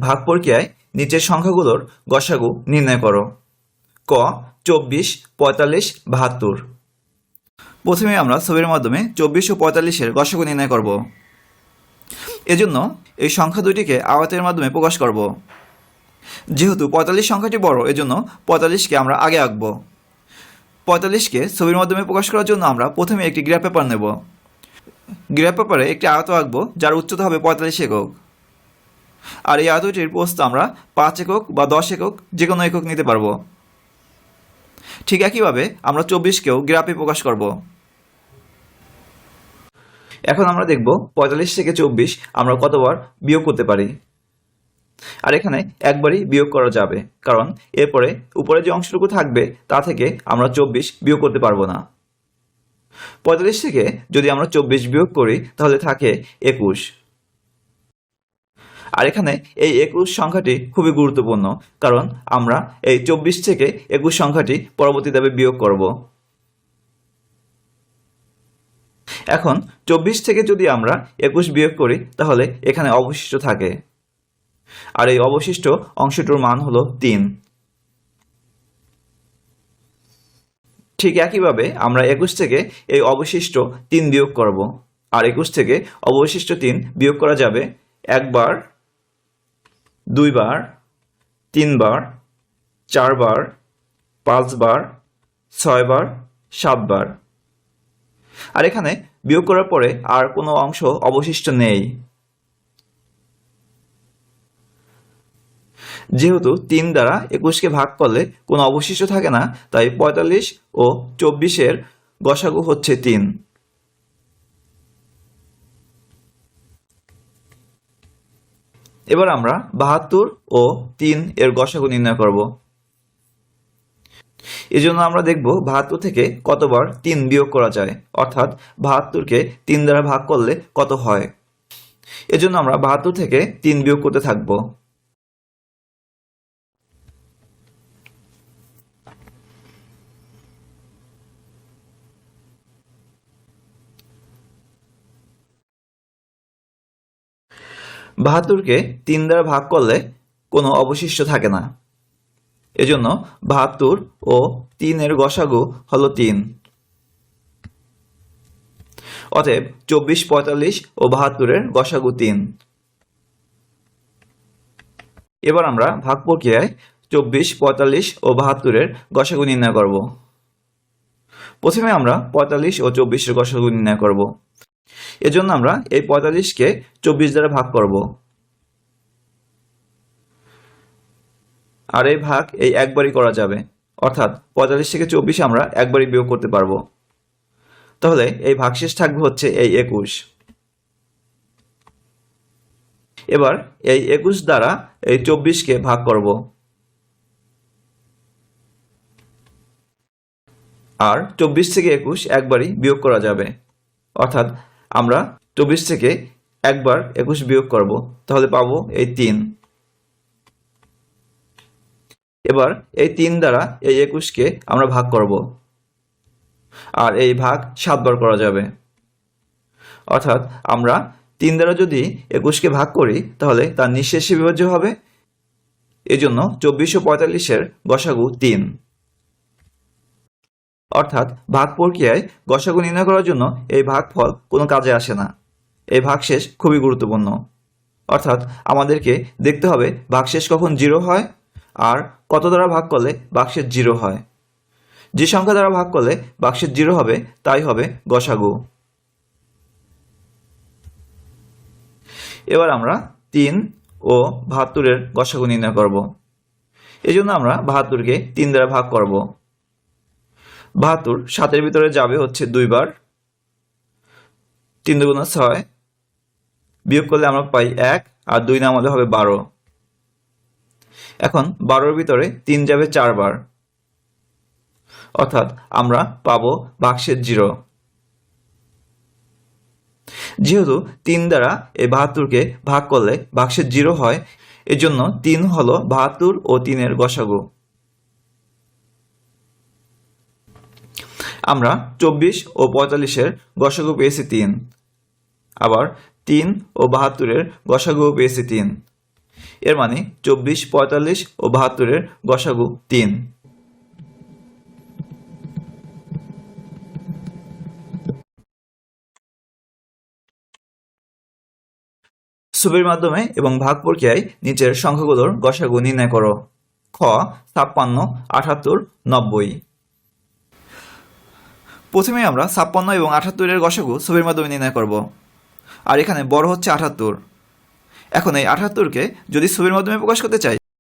ভাগ প্রক্রিয়ায় নিচের সংখ্যাগুলোর গসাগু নির্ণয় করো। ক 24, 45, 72। প্রথমে আমরা ছবির মাধ্যমে 24 ও 45-এর গসাগু নির্ণয় করব। এজন্য এই সংখ্যা দুটিকে আয়তের মাধ্যমে প্রকাশ করব। যেহেতু 45 সংখ্যাটি বড়, এজন্য 45কে আমরা আগে আঁকব। 45কে ছবির মাধ্যমে প্রকাশ করার জন্য আমরা প্রথমে একটি গ্রাফ পেপার নেব। গ্রাফ পেপারে একটি আয়ত আঁকব যার উচ্চতা হবে 45 একক। আর এই আয়তটির প্রস্থ আমরা 5 একক বা 10 একক যে কোনো একক নিতে পারবো। ঠিক একইভাবে আমরা 24কেও গ্রাফে প্রকাশ করব। এখন আমরা দেখব 45 থেকে 24 আমরা কতবার বিয়োগ করতে পারি। আর এখানে একবারই বিয়োগ করা যাবে, কারণ এরপরে উপরে যে অংশটুকু থাকবে তা থেকে আমরা 24 বিয়োগ করতে পারবো না। 45 থেকে যদি আমরা 24 বিয়োগ করি তাহলে থাকে 21। আর এখানে এই 21 সংখ্যাটি খুবই গুরুত্বপূর্ণ, কারণ আমরা এই 24 থেকে 21 সংখ্যাটি পরবর্তী ধাপে বিয়োগ করব। এখন 24 থেকে যদি আমরা 21 বিয়োগ করি তাহলে এখানে অবশিষ্ট থাকে, আর এই অবশিষ্ট অংশটির মান হলো 3। ঠিক একইভাবে আমরা 21 থেকে এই অবশিষ্ট 3 বিয়োগ করব। আর 21 থেকে অবশিষ্ট 3 বিয়োগ করা যাবে একবার, দুইবার, তিনবার, চারবার, 5 বার, 6 বার, 7 বার। আর এখানে বিয়োগ করার পরে আর কোনো অংশ অবশিষ্ট নেই। যেহেতু 3 দ্বারা 21কে ভাগ করলে কোনো অবশিষ্ট থাকে না, তাই 45 ও 24-এর গসাগু হচ্ছে 3। এবার আমরা 72 ও 3 এর গসাগু নির্ণয় করব। এজন্য আমরা দেখব 72 থেকে কতবার 3 বিয়োগ করা যায়, অর্থাৎ 72কে 3 দ্বারা ভাগ করলে কত হয়। এজন্য আমরা 72 থেকে 3 বিয়োগ করতে থাকব। বাহাত্তরকে 3 দ্বারা ভাগ করলে কোনো অবশিষ্ট থাকে না। এজন্য 72 ও 3 এর গসাগু হলো 3। অতএব 24, 45 ও 72 এর গসাগু 3। এবার আমরা ভাগ প্রক্রিয়ায় 24, 45 ও 72 এর গসাগু নির্ণয় করব। প্রথমে আমরা 45 ও 24 এর গসাগু নির্ণয় করব। এজন্য আমরা এই 45কে 24 দ্বারা ভাগ করব। আর এই ভাগ এই একবারই করা যাবে, অর্থাৎ 45 থেকে 24 আমরা একবারই বিয়োগ করতে পারবো। তাহলে এই ভাগশেষ থাকবে হচ্ছে এই 21। এবার এই 21 দ্বারা এই 24কে ভাগ করব। আর 24 থেকে 21 একবারই বিয়োগ করা যাবে, অর্থাৎ আমরা 24 থেকে একবার 21 বিয়োগ করব, তাহলে পাবো এই 3। এবার এই 3 দ্বারা এই 21কে আমরা ভাগ করব, আর এই ভাগ 7 বার করা যাবে, অর্থাৎ আমরা 3 দ্বারা যদি 21কে ভাগ করি তাহলে তার নিঃশেষে বিভাজ্য হবে। এজন্য 24 ও 45-এর গসাগু 3। অর্থাৎ ভাগ প্রক্রিয়ায় গসাগু নির্ণয় করার জন্য এই ভাগফল কোনো কাজে আসে না। এই ভাগশেষ খুবই গুরুত্বপূর্ণ, অর্থাৎ আমাদেরকে দেখতে হবে ভাগশেষ কখন 0 হয় আর কত দ্বারা ভাগ করলে ভাগশেষ 0 হয়। যে সংখ্যা দ্বারা ভাগ করলে ভাগশেষ 0 হবে তাই হবে গসাগু। এবার আমরা 3 ও 72 এর গসাগু নির্ণয় করব। এজন্য আমরা 72কে 3 দ্বারা ভাগ করব। 72 7-এর ভিতরে যাবে হচ্ছে 2 বার, 3 দুগুণা 6, বিয়োগ করলে আমরা পাই 1, আর 2 নামালে হবে 12। এখন 12-এর ভিতরে 3 যাবে 4 বার, অর্থাৎ আমরা পাবো ভাগশেষ 0। যেহেতু 3 দ্বারা এই 72কে ভাগ করলে ভাগশেষ 0 হয়, এজন্য 3 হলো 72 ও 3 এর গসাগু। আমরা 24 ও 45-এর গসাগু পেয়েছি 3, আবার 3 ও 72-এর গসাগু পেয়েছি 3। এর মানে 24, 45 ও 72-এর গসাগু 3। ছবির মাধ্যমে এবং ভাগ প্রক্রিয়ায় নিচের সংখ্যাগুলোর গসাগু নির্ণয় করো। খ 56, 78, 90। প্রথমে আমরা 56 এবং 78-এর গসাগু ছবির মাধ্যমে নির্ণয় করব। আর এখানে বড় হচ্ছে 78। এখন এই 78কে যদি ছবির মাধ্যমে প্রকাশ করতে চাই